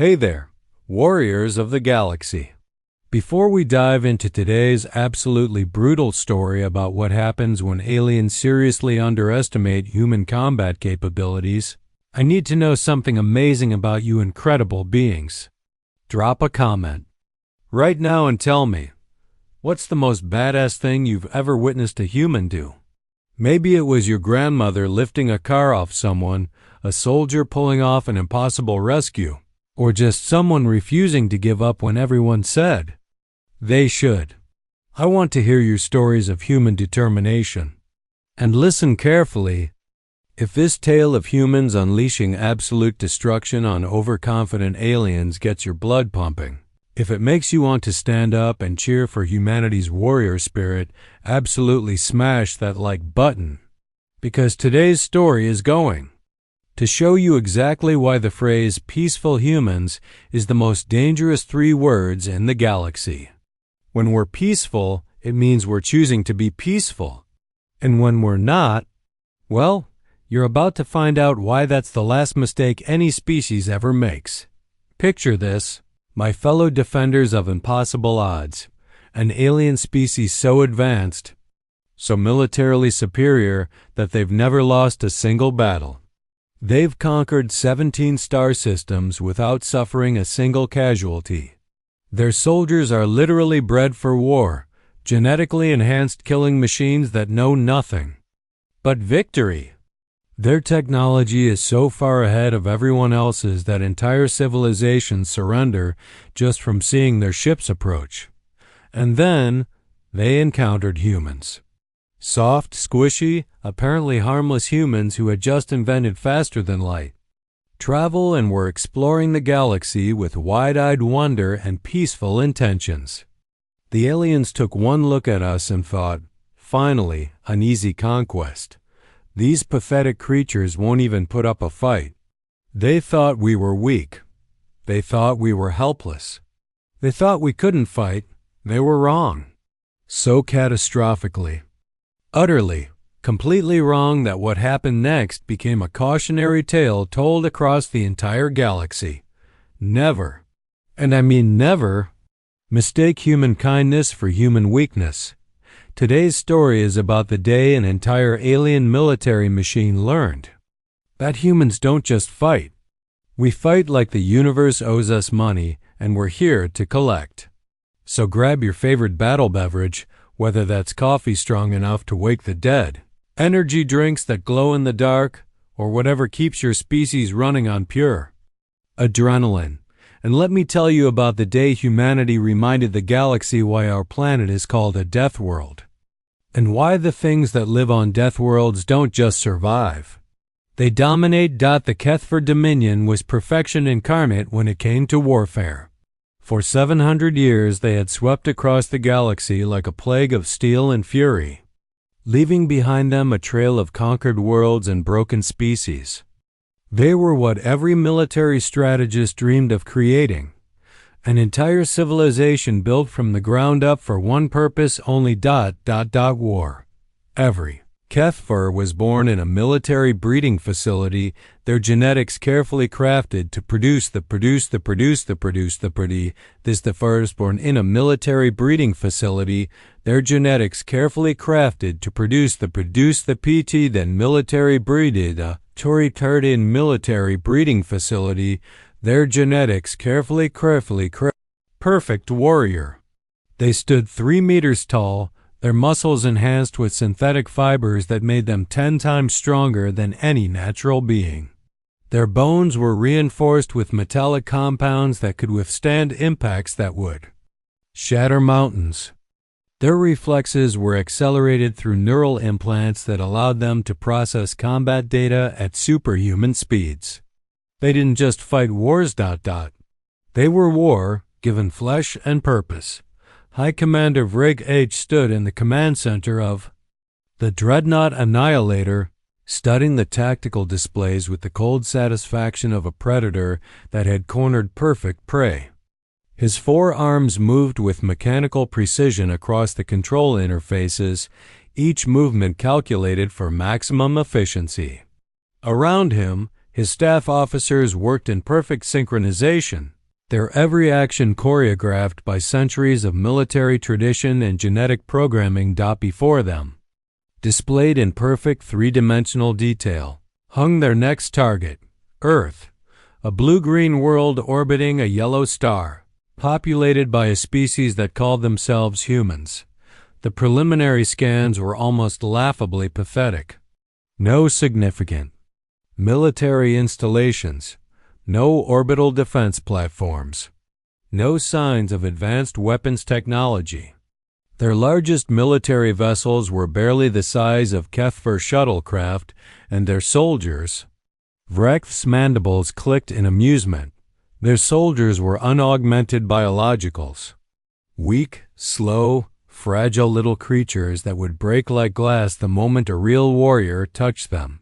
Hey there, warriors of the galaxy. Before we dive into today's absolutely brutal story about what happens when aliens seriously underestimate human combat capabilities, I need to know something amazing about you incredible beings. Drop a comment right now and tell me, what's the most badass thing you've ever witnessed a human do? Maybe it was your grandmother lifting a car off someone, a soldier pulling off an impossible rescue, or just someone refusing to give up when everyone said they should. I want to hear your stories of human determination. And listen carefully. If this tale of humans unleashing absolute destruction on overconfident aliens gets your blood pumping, if it makes you want to stand up and cheer for humanity's warrior spirit, absolutely smash that like button. Because today's story is going to show you exactly why the phrase peaceful humans is the most dangerous 3 words in the galaxy. When we're peaceful, it means we're choosing to be peaceful. And when we're not, well, you're about to find out why that's the last mistake any species ever makes. Picture this, my fellow defenders of impossible odds, an alien species so advanced, so militarily superior that they've never lost a single battle. They've conquered 17 star systems without suffering a single casualty. Their soldiers are literally bred for war, genetically enhanced killing machines that know nothing but victory. Their technology is so far ahead of everyone else's that entire civilizations surrender just from seeing their ships approach. And then they encountered humans. Soft, squishy, apparently harmless humans who had just invented faster than light travel and were exploring the galaxy with wide-eyed wonder and peaceful intentions. The aliens took one look at us and thought, finally, an easy conquest. These pathetic creatures won't even put up a fight. They thought we were weak. They thought we were helpless. They thought we couldn't fight. They were wrong. So catastrophically. Utterly, completely wrong that what happened next became a cautionary tale told across the entire galaxy. Never, and I mean never, mistake human kindness for human weakness. Today's story is about the day an entire alien military machine learned that humans don't just fight. We fight like the universe owes us money and we're here to collect. So grab your favorite battle beverage, whether that's coffee strong enough to wake the dead, energy drinks that glow in the dark, or whatever keeps your species running on pure adrenaline. And let me tell you about the day humanity reminded the galaxy why our planet is called a death world. And why the things that live on death worlds don't just survive. They dominate. The Kethfer Dominion was perfection incarnate when it came to warfare. For 700 years they had swept across the galaxy like a plague of steel and fury, leaving behind them a trail of conquered worlds and broken species. They were what every military strategist dreamed of creating, an entire civilization built from the ground up for one purpose only. War. Every Kethfer was born in a military breeding facility, their genetics carefully crafted to produce the firstborn in a military breeding facility, their genetics carefully crafted to produce the PT, then military breeded, Tory in military breeding facility, their genetics carefully perfect warrior. They stood 3 meters tall, their muscles enhanced with synthetic fibers that made them 10 times stronger than any natural being. Their bones were reinforced with metallic compounds that could withstand impacts that would shatter mountains. Their reflexes were accelerated through neural implants that allowed them to process combat data at superhuman speeds. They didn't just fight wars. They were war, given flesh and purpose. High Commander Vrig H. stood in the command center of the Dreadnought Annihilator, studying the tactical displays with the cold satisfaction of a predator that had cornered perfect prey. His 4 arms moved with mechanical precision across the control interfaces, each movement calculated for maximum efficiency. Around him, His staff officers worked in perfect synchronization, their every action choreographed by centuries of military tradition and genetic programming before them. Displayed in perfect three-dimensional detail, hung their next target, Earth, a blue-green world orbiting a yellow star, populated by a species that called themselves humans. The preliminary scans were almost laughably pathetic. No significant military installations, no orbital defense platforms, no signs of advanced weapons technology. Their largest military vessels were barely the size of Kethver shuttlecraft, and their soldiers— Vrecht's mandibles clicked in amusement. Their soldiers were unaugmented biologicals. Weak, slow, fragile little creatures that would break like glass the moment a real warrior touched them.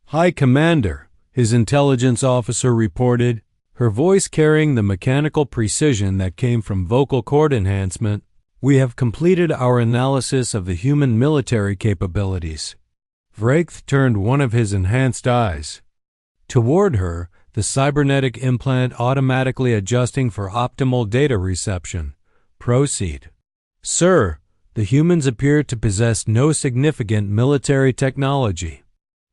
"High Commander," his intelligence officer reported, her voice carrying the mechanical precision that came from vocal cord enhancement, "we have completed our analysis of the human military capabilities." Vrecht turned one of his enhanced eyes toward her, the cybernetic implant automatically adjusting for optimal data reception. "Proceed." "Sir, the humans appear to possess no significant military technology.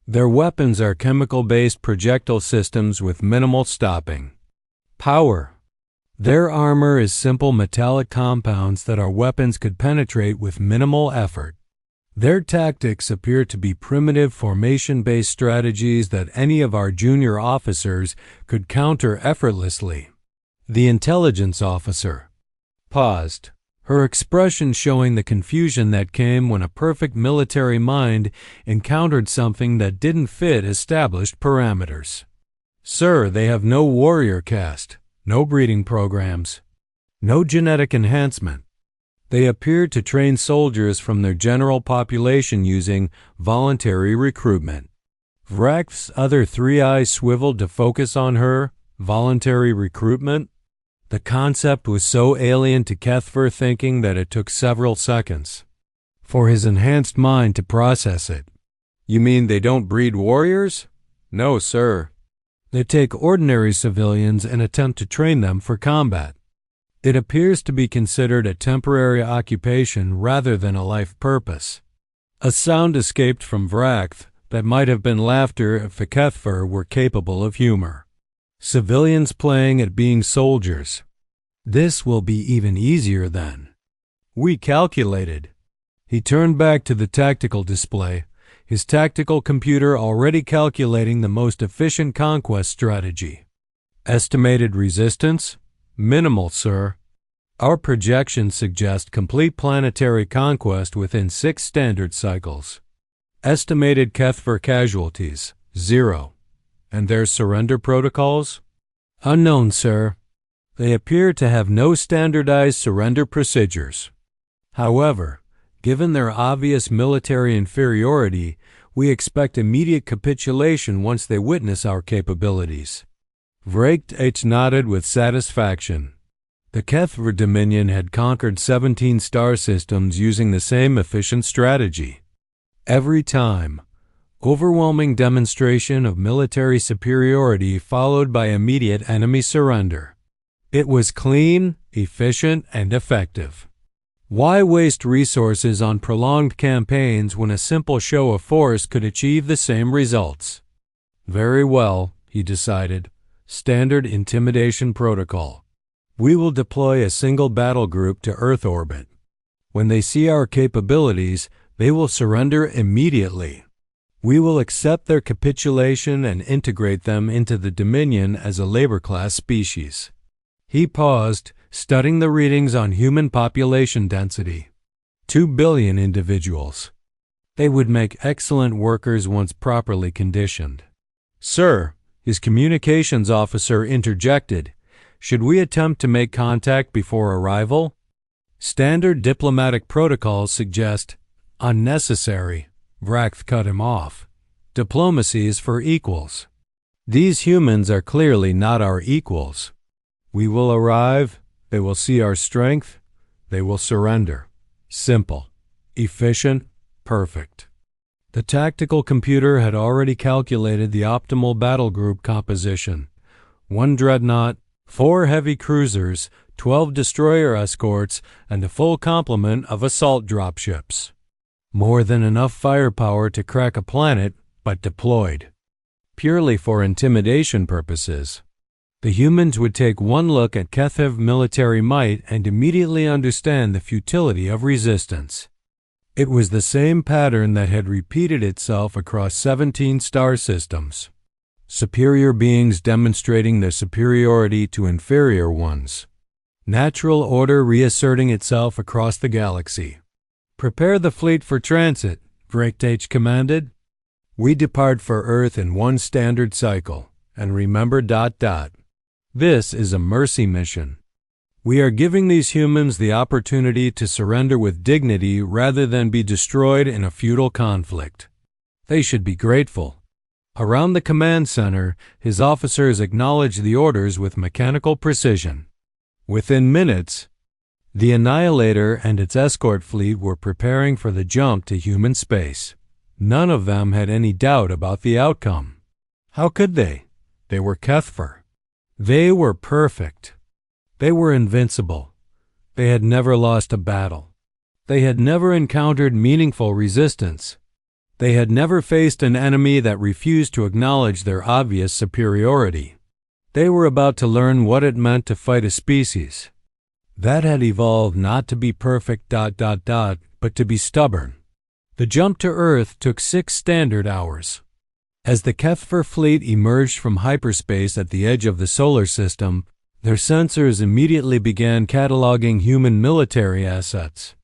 Their weapons are chemical-based projectile systems with minimal stopping power. Their armor is simple metallic compounds that our weapons could penetrate with minimal effort. Their tactics appear to be primitive formation-based strategies that any of our junior officers could counter effortlessly." The intelligence officer paused, her expression showing the confusion that came when a perfect military mind encountered something that didn't fit established parameters. "Sir, they have no warrior caste, no breeding programs, no genetic enhancement. They appear to train soldiers from their general population using voluntary recruitment." Vrecht's other three eyes swiveled to focus on her. Voluntary recruitment? The concept was so alien to Kethver thinking that it took several seconds for his enhanced mind to process it. "You mean they don't breed warriors?" "No, sir. They take ordinary civilians and attempt to train them for combat. It appears to be considered a temporary occupation rather than a life purpose." A sound escaped from Vrecht that might have been laughter if the Kethver were capable of humor. "Civilians playing at being soldiers. This will be even easier then. We calculated." He turned back to the tactical display, his tactical computer already calculating the most efficient conquest strategy. "Estimated resistance? Minimal, sir. Our projections suggest complete planetary conquest within 6 standard cycles. Estimated Kethver casualties, 0. And their surrender protocols? Unknown, sir. They appear to have no standardized surrender procedures. However, given their obvious military inferiority, we expect immediate capitulation once they witness our capabilities." Vrecht nodded with satisfaction. The Kethver Dominion had conquered 17 star systems using the same efficient strategy. Every time, overwhelming demonstration of military superiority followed by immediate enemy surrender. It was clean, efficient, and effective. Why waste resources on prolonged campaigns when a simple show of force could achieve the same results? "Very well," he decided. "Standard intimidation protocol. We will deploy a single battle group to Earth orbit. When they see our capabilities, they will surrender immediately. We will accept their capitulation and integrate them into the Dominion as a labor class species." He paused, studying the readings on human population density. 2 billion individuals. They would make excellent workers once properly conditioned. "Sir," his communications officer interjected, "should we attempt to make contact before arrival?" "Standard diplomatic protocols suggest—" "Unnecessary," Vrecht cut him off. "Diplomacy is for equals. These humans are clearly not our equals. We will arrive, they will see our strength, they will surrender. Simple, efficient, perfect." The tactical computer had already calculated the optimal battle group composition: 1 dreadnought, 4 heavy cruisers, 12 destroyer escorts, and a full complement of assault dropships. More than enough firepower to crack a planet, but deployed purely for intimidation purposes. The humans would take one look at Kethev's military might and immediately understand the futility of resistance. It was the same pattern that had repeated itself across 17 star systems. Superior beings demonstrating their superiority to inferior ones. Natural order reasserting itself across the galaxy. "Prepare the fleet for transit," Vrek commanded. "We depart for Earth in one standard cycle, and remember ... This is a mercy mission. We are giving these humans the opportunity to surrender with dignity rather than be destroyed in a futile conflict. They should be grateful." Around the command center, his officers acknowledged the orders with mechanical precision. Within minutes, the Annihilator and its escort fleet were preparing for the jump to human space. None of them had any doubt about the outcome. How could they? They were Kethfer. They were perfect. They were invincible. They had never lost a battle. They had never encountered meaningful resistance. They had never faced an enemy that refused to acknowledge their obvious superiority. They were about to learn what it meant to fight a species that had evolved not to be perfect ... but to be stubborn. The jump to Earth took 6 standard hours. As the Kethfer fleet emerged from hyperspace at the edge of the solar system, their sensors immediately began cataloging human military assets.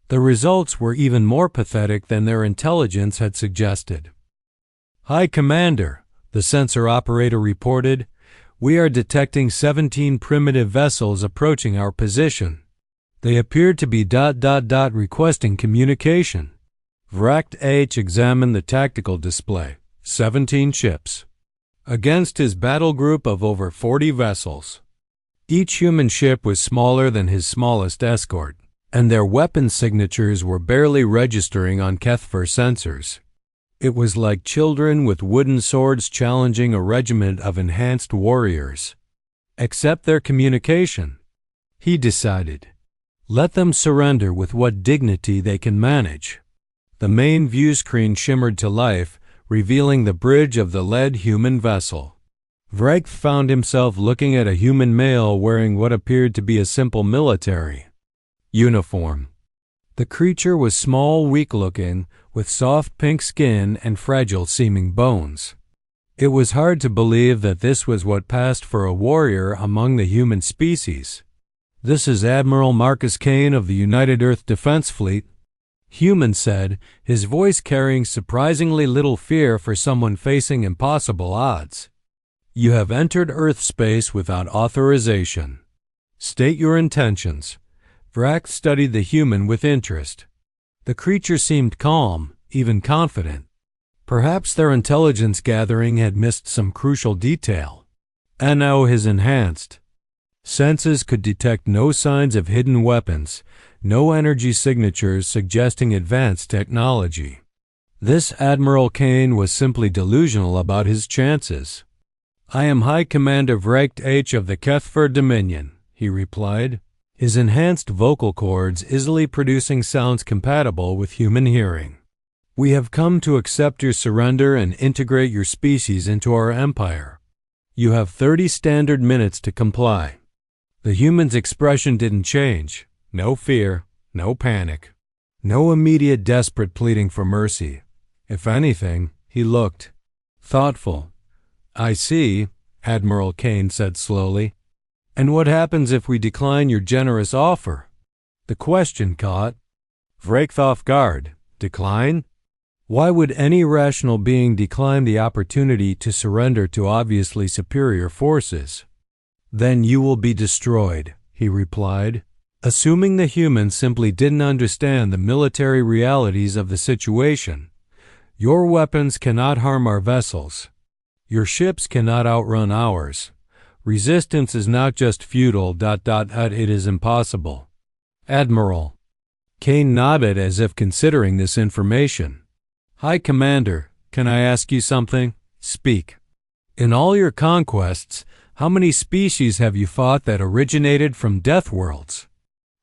The results were even more pathetic than their intelligence had suggested. "High Commander," the sensor operator reported, "we are detecting 17 primitive vessels approaching our position. They appeared to be ... requesting communication." Vrek examined the tactical display. 17 ships. Against his battle group of over 40 vessels. Each human ship was smaller than his smallest escort, and their weapon signatures were barely registering on Kethfer sensors. It was like children with wooden swords challenging a regiment of enhanced warriors. Accept their communication, he decided. Let them surrender with what dignity they can manage. The main view screen shimmered to life, revealing the bridge of the lead human vessel. Vrek found himself looking at a human male wearing what appeared to be a simple military uniform. The creature was small, weak-looking, with soft pink skin and fragile-seeming bones. It was hard to believe that this was what passed for a warrior among the human species. "This is Admiral Marcus Kane of the United Earth Defense Fleet," Human said, his voice carrying surprisingly little fear for someone facing impossible odds. "You have entered Earth space without authorization. State your intentions." Vrek studied the human with interest. The creature seemed calm, even confident. Perhaps their intelligence gathering had missed some crucial detail. And now his enhanced senses could detect no signs of hidden weapons, no energy signatures suggesting advanced technology. This Admiral Kane was simply delusional about his chances. "I am High Commander Vrek of the Kethfer Dominion," he replied, his enhanced vocal cords easily producing sounds compatible with human hearing. "We have come to accept your surrender and integrate your species into our empire. You have 30 standard minutes to comply." The human's expression didn't change. No fear, no panic, no immediate desperate pleading for mercy. If anything, he looked thoughtful. "I see," Admiral Kane said slowly. "And what happens if we decline your generous offer?" The question caught Vrek off guard. Decline? Why would any rational being decline the opportunity to surrender to obviously superior forces? "Then you will be destroyed," he replied, assuming the human simply didn't understand the military realities of the situation. "Your weapons cannot harm our vessels. Your ships cannot outrun ours. Resistance is not just futile ... it is impossible." "Admiral." Kane nodded as if considering this information. High Commander, can I ask you something? Speak. In all your conquests, how many species have you fought that originated from death worlds?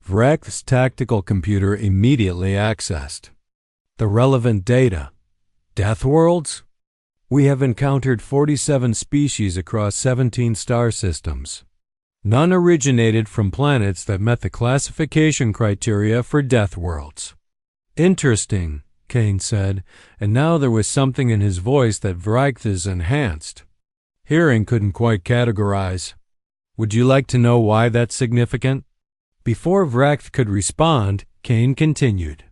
Vrecht's tactical computer immediately accessed the relevant data. Death worlds? We have encountered 47 species across 17 star systems. None originated from planets that met the classification criteria for death worlds. Interesting, Kane said, and now there was something in his voice that Vrecht's enhanced. Hearing couldn't quite categorize. Would you like to know why that's significant? Before Vrecht could respond, Kane continued.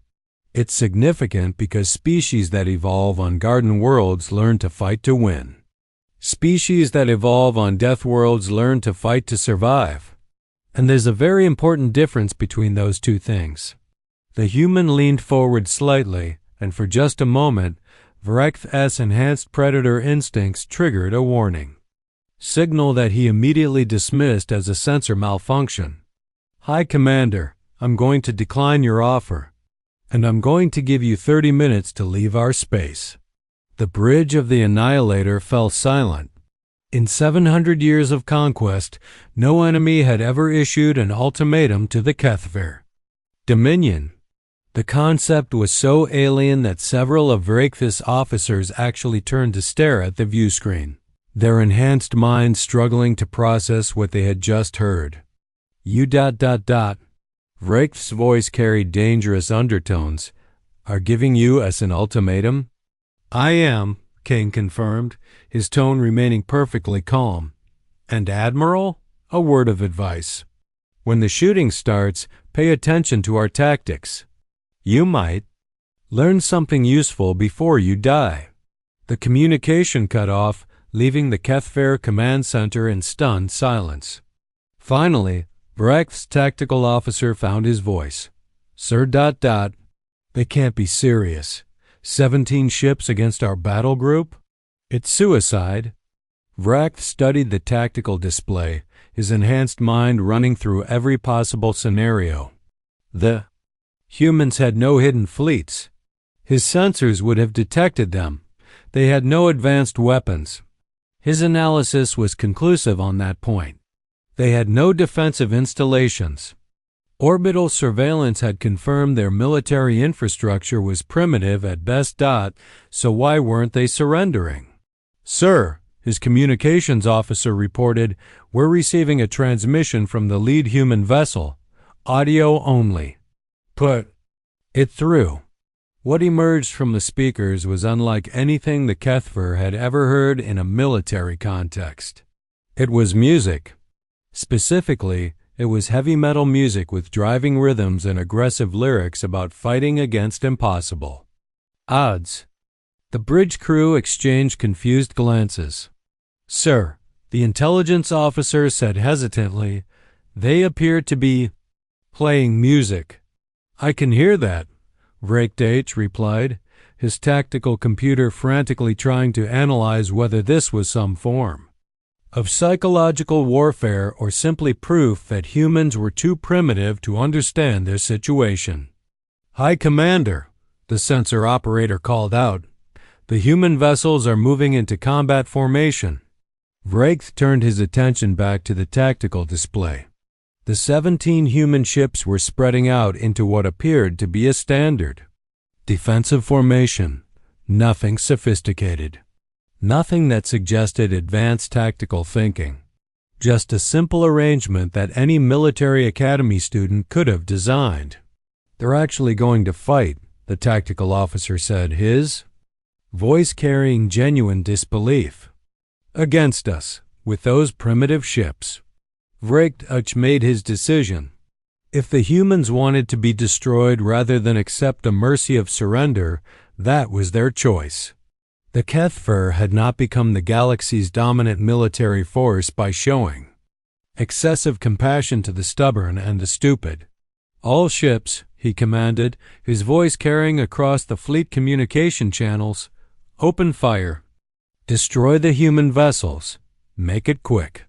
It's significant because species that evolve on garden worlds learn to fight to win. Species that evolve on death worlds learn to fight to survive. And there's a very important difference between those two things. The human leaned forward slightly, and for just a moment, Vrecht's enhanced predator instincts triggered a warning. Signal that he immediately dismissed as a sensor malfunction. High Commander, I'm going to decline your offer, and I'm going to give you 30 minutes to leave our space. The bridge of the Annihilator fell silent. In 700 years of conquest, no enemy had ever issued an ultimatum to the Kethver. Dominion. The concept was so alien that several of Vrecht's officers actually turned to stare at the viewscreen, their enhanced minds struggling to process what they had just heard. Vrecht's voice carried dangerous undertones. Are giving you as an ultimatum? I am, Kane confirmed, his tone remaining perfectly calm. And Admiral? A word of advice. When the shooting starts, pay attention to our tactics. You might learn something useful before you die. The communication cut off, leaving the Kethver command center in stunned silence. Finally, Vrecht's tactical officer found his voice. Sir ... They can't be serious. 17 ships against our battle group? It's suicide. Vrecht studied the tactical display, his enhanced mind running through every possible scenario. The humans had no hidden fleets. His sensors would have detected them. They had no advanced weapons. His analysis was conclusive on that point. They had no defensive installations. Orbital surveillance had confirmed their military infrastructure was primitive at best. So why weren't they surrendering? Sir, his communications officer reported, we're receiving a transmission from the lead human vessel. Audio only. Put it through. What emerged from the speakers was unlike anything the Kethver had ever heard in a military context. It was music. Specifically, it was heavy metal music with driving rhythms and aggressive lyrics about fighting against impossible odds. The bridge crew exchanged confused glances. Sir, the intelligence officer said hesitantly, they appear to be playing music. I can hear that, Vrecht replied, his tactical computer frantically trying to analyze whether this was some form of psychological warfare or simply proof that humans were too primitive to understand their situation. High Commander, the sensor operator called out, the human vessels are moving into combat formation. Vrecht turned his attention back to the tactical display. The 17 human ships were spreading out into what appeared to be a standard defensive formation, nothing sophisticated. Nothing that suggested advanced tactical thinking. Just a simple arrangement that any military academy student could have designed. They're actually going to fight, the tactical officer said, his voice carrying genuine disbelief. Against us, with those primitive ships. Vrecht made his decision. If the humans wanted to be destroyed rather than accept the mercy of surrender, that was their choice. The Kethver had not become the galaxy's dominant military force by showing excessive compassion to the stubborn and the stupid. All ships, he commanded, his voice carrying across the fleet communication channels, open fire. Destroy the human vessels. Make it quick.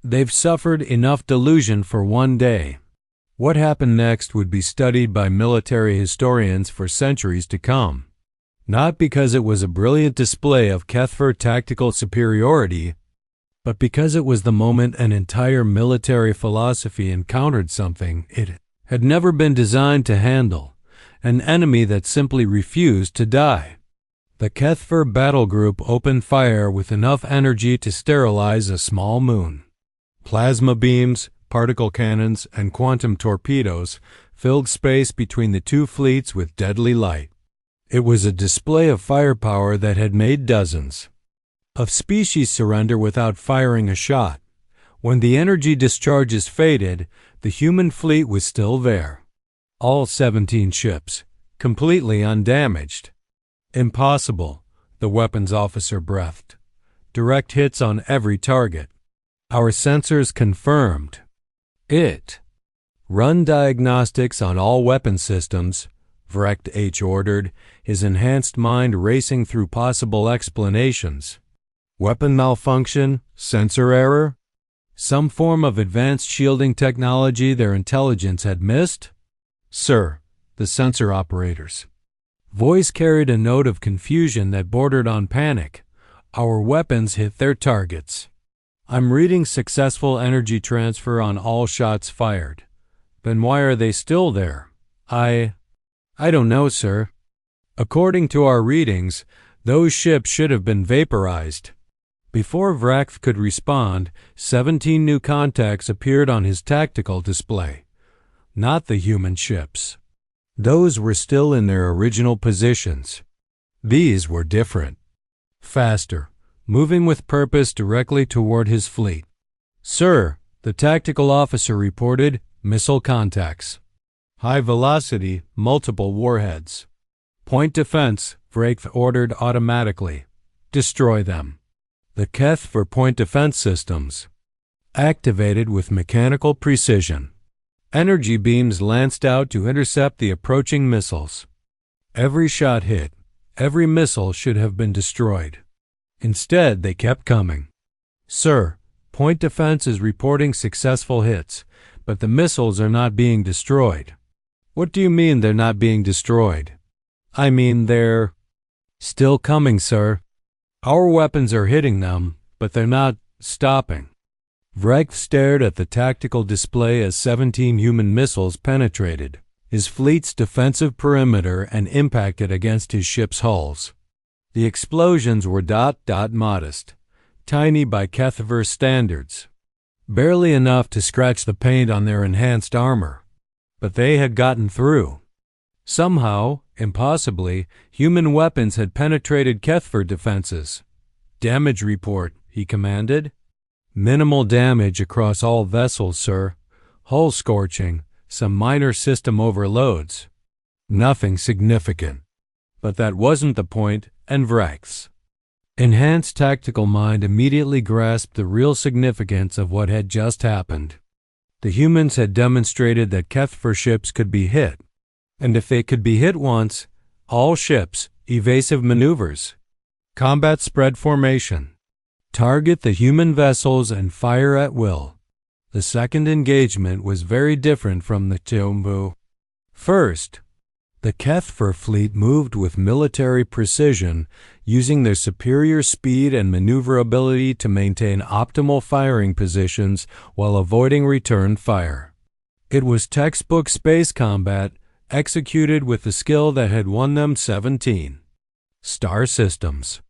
They've suffered enough delusion for one day. What happened next would be studied by military historians for centuries to come. Not because it was a brilliant display of Kethver tactical superiority, but because it was the moment an entire military philosophy encountered something it had never been designed to handle, an enemy that simply refused to die. The Kethver battle group opened fire with enough energy to sterilize a small moon. Plasma beams, particle cannons, and quantum torpedoes filled space between the two fleets with deadly light. It was a display of firepower that had made dozens of species surrender without firing a shot. When the energy discharges faded, the human fleet was still there. All 17 ships, completely undamaged. Impossible, the weapons officer breathed. Direct hits on every target. Our sensors confirmed it. Run diagnostics on all weapon systems, Vrecht H. ordered, his enhanced mind racing through possible explanations. Weapon malfunction? Sensor error? Some form of advanced shielding technology their intelligence had missed? Sir, the sensor operators. Voice carried a note of confusion that bordered on panic. Our weapons hit their targets. I'm reading successful energy transfer on all shots fired. Then why are they still there? I don't know, sir. According to our readings, those ships should have been vaporized. Before Vrecht could respond, 17 new contacts appeared on his tactical display. Not the human ships. Those were still in their original positions. These were different. Faster, moving with purpose directly toward his fleet. Sir, the tactical officer reported, missile contacts. High velocity, multiple warheads. Point defense, Vrecht ordered automatically. Destroy them. The Kethver point defense systems. Activated with mechanical precision. Energy beams lanced out to intercept the approaching missiles. Every shot hit. Every missile should have been destroyed. Instead, they kept coming. Sir, point defense is reporting successful hits, but the missiles are not being destroyed. What do you mean they're not being destroyed? I mean they're still coming, sir. Our weapons are hitting them, but they're not stopping. Vrecht stared at the tactical display as 17 human missiles penetrated his fleet's defensive perimeter and impacted against his ship's hulls. The explosions were modest, tiny by Kethver standards, barely enough to scratch the paint on their enhanced armor. But they had gotten through. Somehow, impossibly, human weapons had penetrated Kethver defenses. Damage report, he commanded. Minimal damage across all vessels, sir. Hull scorching, some minor system overloads. Nothing significant. But that wasn't the point, and Vrecht's enhanced tactical mind immediately grasped the real significance of what had just happened. The humans had demonstrated that Kethver ships could be hit. And if they could be hit once, all ships, evasive maneuvers, combat spread formation, target the human vessels and fire at will. The second engagement was very different from the Tombu. First, the Kethver fleet moved with military precision, using their superior speed and maneuverability to maintain optimal firing positions while avoiding return fire. It was textbook space combat, executed with the skill that had won them 17 star systems.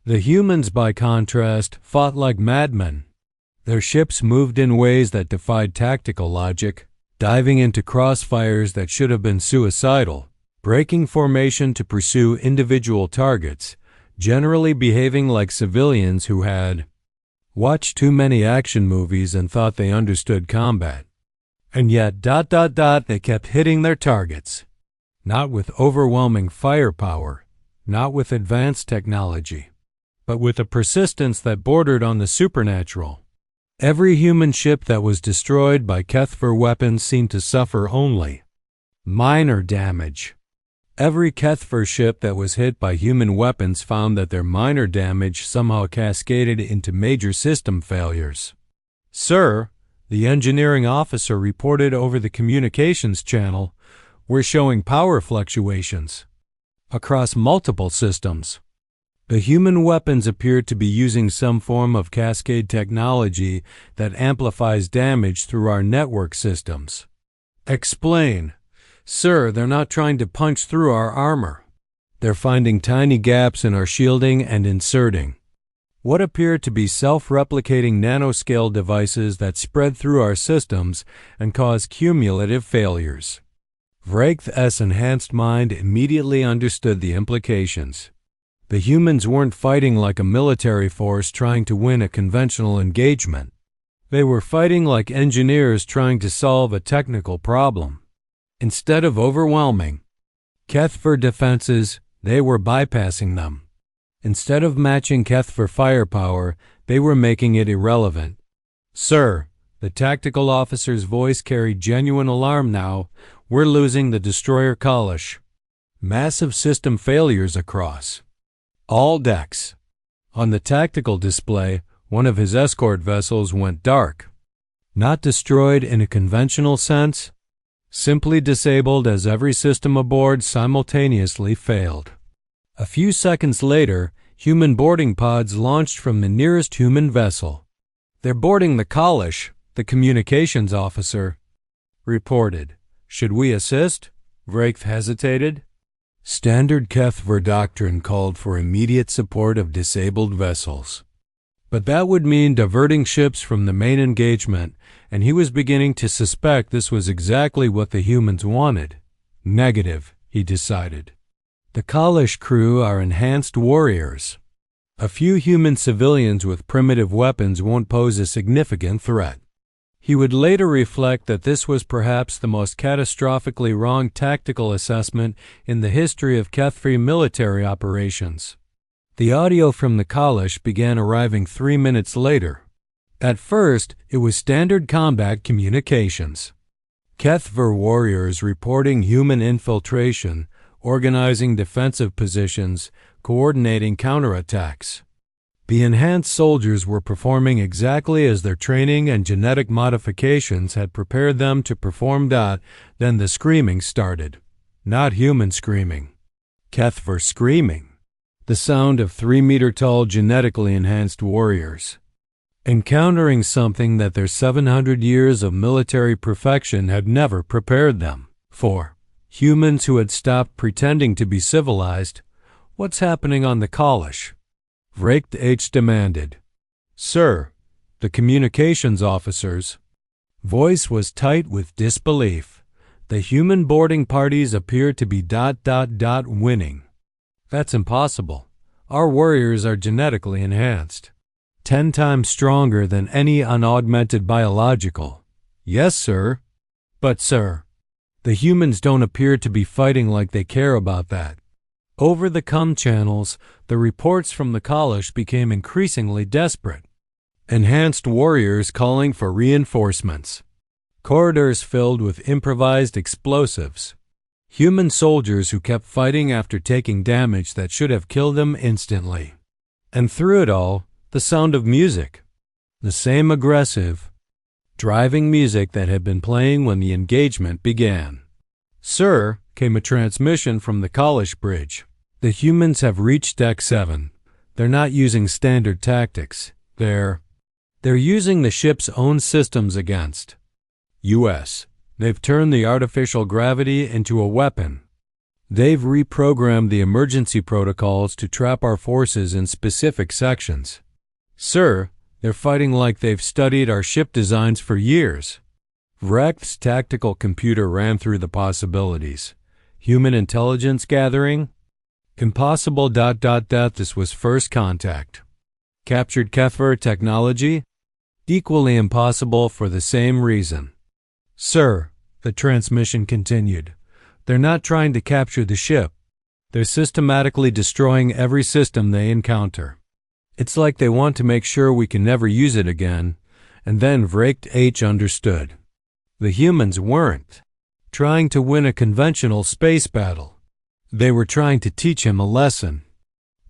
The humans, by contrast, fought like madmen. Their ships moved in ways that defied tactical logic, diving into crossfires that should have been suicidal, breaking formation to pursue individual targets, generally behaving like civilians who had watched too many action movies and thought they understood combat. And yet, they kept hitting their targets. Not with overwhelming firepower, not with advanced technology, but with a persistence that bordered on the supernatural. Every human ship that was destroyed by Kethver weapons seemed to suffer only minor damage. Every Kethver ship that was hit by human weapons found that their minor damage somehow cascaded into major system failures. Sir, the engineering officer reported over the communications channel, we're showing power fluctuations. across multiple systems. The human weapons appear to be using some form of cascade technology that amplifies damage through our network systems. Explain. Sir, they're not trying to punch through our armor. They're finding tiny gaps in our shielding and inserting what appear to be self-replicating nanoscale devices that spread through our systems and cause cumulative failures. Vraith's enhanced mind immediately understood the implications. The humans weren't fighting like a military force trying to win a conventional engagement. They were fighting like engineers trying to solve a technical problem. Instead of overwhelming Kethver defenses, they were bypassing them. Instead of matching Kethver firepower, they were making it irrelevant. Sir, the tactical officer's voice carried genuine alarm now. We're losing the destroyer Kalash. Massive system failures across all decks. On the tactical display, one of his escort vessels went dark. Not destroyed in a conventional sense, simply disabled as every system aboard simultaneously failed. A few seconds later, human boarding pods launched from the nearest human vessel. They're boarding the Kalash, the communications officer reported. Should we assist? Vraith hesitated. Standard Kethver doctrine called for immediate support of disabled vessels. But that would mean diverting ships from the main engagement, and he was beginning to suspect this was exactly what the humans wanted. Negative, he decided. The Kalash crew are enhanced warriors. A few human civilians with primitive weapons won't pose a significant threat. He would later reflect that this was perhaps the most catastrophically wrong tactical assessment in the history of Kethri military operations. The audio from the Kalash began arriving 3 minutes later. At first, it was standard combat communications. Kethver warriors reporting human infiltration, organizing defensive positions, coordinating counterattacks. The enhanced soldiers were performing exactly as their training and genetic modifications had prepared them to perform. Then the screaming started. Not human screaming. Kethver screaming. The sound of 3-meter-tall genetically enhanced warriors. Encountering something that their 700 years of military perfection had never prepared them for. Humans who had stopped pretending to be civilized. What's happening on the Kalash? Vraith demanded. Sir, the communications officer's voice was tight with disbelief. The human boarding parties appear to be ... winning. That's impossible. Our warriors are genetically enhanced. 10 times stronger than any unaugmented biological. Yes, sir. But, sir, the humans don't appear to be fighting like they care about that. Over the comm channels, the reports from the Kalash became increasingly desperate. Enhanced warriors calling for reinforcements. Corridors filled with improvised explosives. Human soldiers who kept fighting after taking damage that should have killed them instantly. And through it all, the sound of music. The same aggressive, driving music that had been playing when the engagement began. Sir, came a transmission from the Kalash bridge. The humans have reached Deck 7. They're not using standard tactics. They're using the ship's own systems against U.S. They've turned the artificial gravity into a weapon. They've reprogrammed the emergency protocols to trap our forces in specific sections. Sir, they're fighting like they've studied our ship designs for years. Vraith's tactical computer ran through the possibilities. Human intelligence gathering? Impossible. This was first contact. Captured Kethver technology? Equally impossible for the same reason. Sir, the transmission continued, they're not trying to capture the ship. They're systematically destroying every system they encounter. It's like they want to make sure we can never use it again. And then Vraith understood. The humans weren't trying to win a conventional space battle. They were trying to teach him a lesson.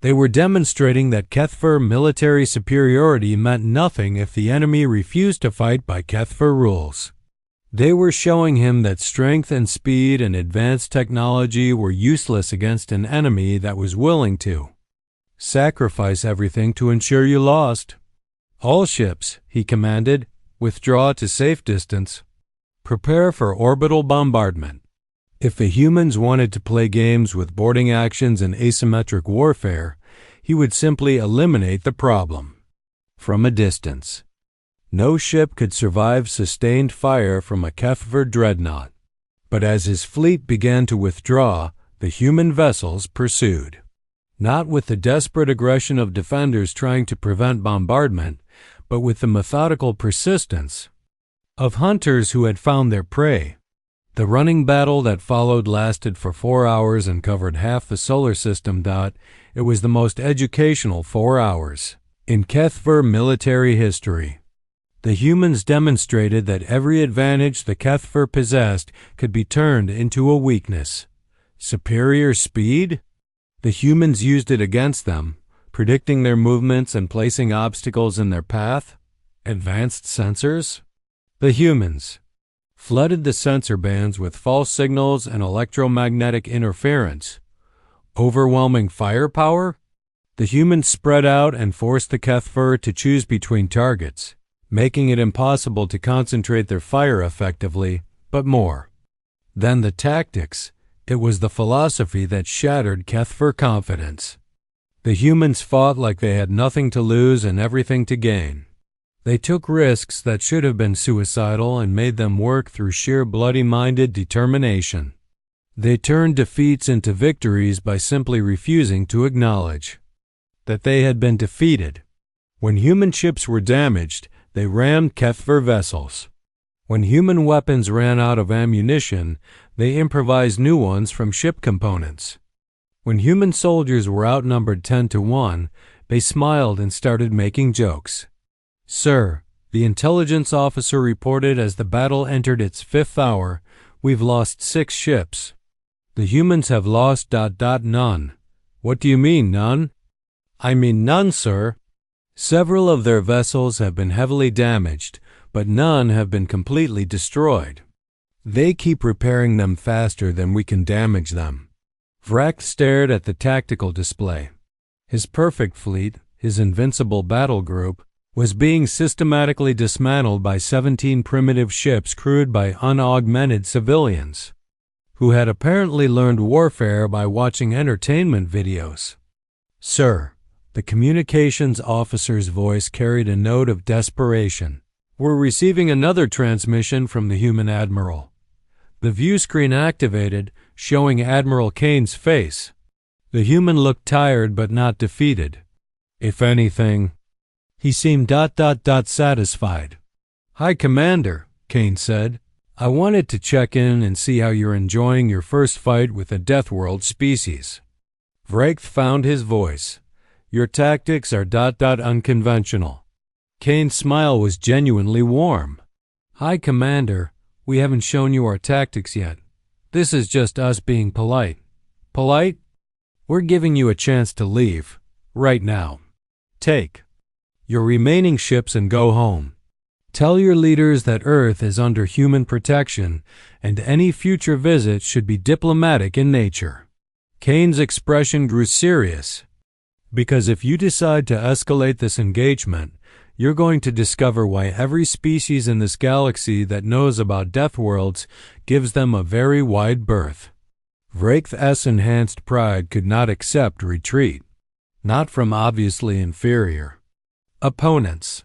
They were demonstrating that Kethver military superiority meant nothing if the enemy refused to fight by Kethver rules. They were showing him that strength and speed and advanced technology were useless against an enemy that was willing to sacrifice everything to ensure you lost. All ships, he commanded, withdraw to safe distance. Prepare for orbital bombardment. If the humans wanted to play games with boarding actions and asymmetric warfare, he would simply eliminate the problem from a distance. No ship could survive sustained fire from a Kefir dreadnought. But as his fleet began to withdraw, the human vessels pursued. Not with the desperate aggression of defenders trying to prevent bombardment, but with the methodical persistence of hunters who had found their prey. The running battle that followed lasted for 4 hours and covered half the solar system. It was the most educational 4 hours in Kefir military history. The humans demonstrated that every advantage the Kefir possessed could be turned into a weakness. Superior speed? The humans used it against them, predicting their movements and placing obstacles in their path. Advanced sensors? The humans flooded the sensor bands with false signals and electromagnetic interference. Overwhelming firepower? The humans spread out and forced the Kefir to choose between targets, making it impossible to concentrate their fire effectively, but more than the tactics, it was the philosophy that shattered Kefir confidence. The humans fought like they had nothing to lose and everything to gain. They took risks that should have been suicidal and made them work through sheer bloody-minded determination. They turned defeats into victories by simply refusing to acknowledge that they had been defeated. When human ships were damaged, they rammed Kefir vessels. When human weapons ran out of ammunition, they improvised new ones from ship components. When human soldiers were outnumbered 10-1, they smiled and started making jokes. "Sir," the intelligence officer reported as the battle entered its 5th hour, "we've lost 6 ships. The humans have lost ... none." "What do you mean, none?" "I mean none, sir. Several of their vessels have been heavily damaged, but none have been completely destroyed. They keep repairing them faster than we can damage them." Vrack stared at the tactical display. His perfect fleet, his invincible battle group, was being systematically dismantled by 17 primitive ships crewed by unaugmented civilians, who had apparently learned warfare by watching entertainment videos. "Sir," the communications officer's voice carried a note of desperation. "We're receiving another transmission from the human admiral." The view screen activated, showing Admiral Kane's face. The human looked tired but not defeated. If anything, he seemed ... satisfied. "Hi, Commander," Kane said. "I wanted to check in and see how you're enjoying your first fight with a Deathworld species." Vrack found his voice. "Your tactics are ... unconventional." Kane's smile was genuinely warm. "Hi, Commander. We haven't shown you our tactics yet. This is just us being polite." "Polite? We're giving you a chance to leave. Right now. Take your remaining ships and go home. Tell your leaders that Earth is under human protection and any future visits should be diplomatic in nature." Kane's expression grew serious. "Because if you decide to escalate this engagement, you're going to discover why every species in this galaxy that knows about Deathworlds gives them a very wide berth." Vrack's enhanced pride could not accept retreat. Not from obviously inferior opponents.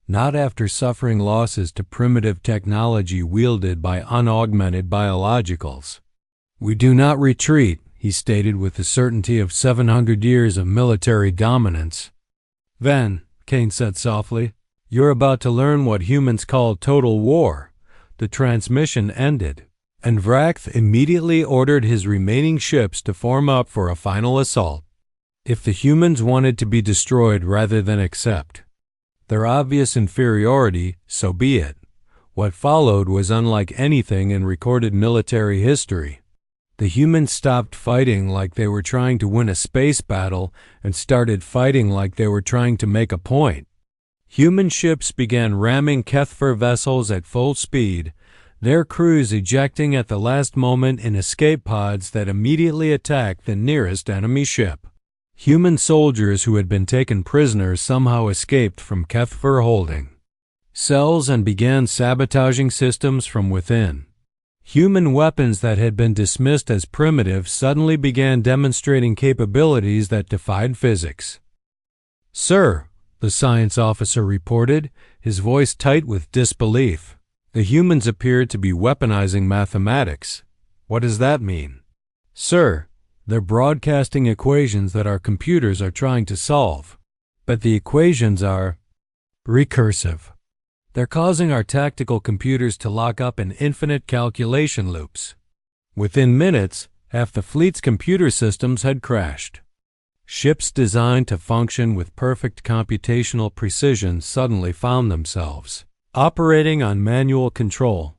Not after suffering losses to primitive technology wielded by unaugmented biologicals. "We do not retreat," he stated with the certainty of 700 years of military dominance. "Then," Kane said softly, "you're about to learn what humans call total war." The transmission ended, and Vrack immediately ordered his remaining ships to form up for a final assault. If the humans wanted to be destroyed rather than accept their obvious inferiority, so be it. What followed was unlike anything in recorded military history. The humans stopped fighting like they were trying to win a space battle and started fighting like they were trying to make a point. Human ships began ramming Kefir vessels at full speed, their crews ejecting at the last moment in escape pods that immediately attacked the nearest enemy ship. Human soldiers who had been taken prisoners somehow escaped from Kethfer holding cells and began sabotaging systems from within. Human weapons that had been dismissed as primitive suddenly began demonstrating capabilities that defied physics. "Sir," the science officer reported, his voice tight with disbelief, "the humans appeared to be weaponizing mathematics. What does that mean?" "Sir, they're broadcasting equations that our computers are trying to solve. But the equations are recursive. They're causing our tactical computers to lock up in infinite calculation loops." Within minutes, half the fleet's computer systems had crashed. Ships designed to function with perfect computational precision suddenly found themselves operating on manual control,